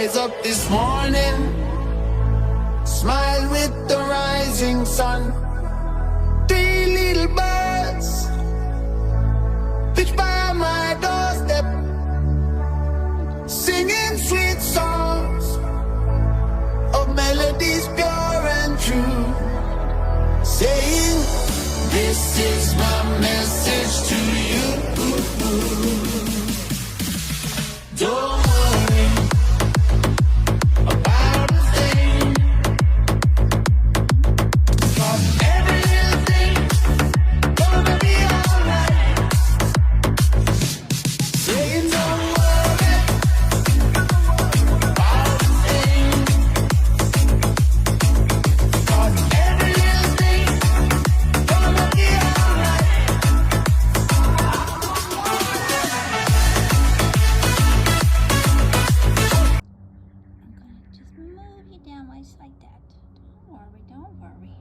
rise up this morning, smile with the rising sun. Three little birds pitch by my doorstep, singing sweet songs of melodies pure and true, saying, this is my message to you. Don't worry about a thing, 'cause every little thing gonna be alright. Saying don't worry about a thing, 'cause every little thing gonna be alright. I'm gonna just move you down like that. Don't worry, don't worry.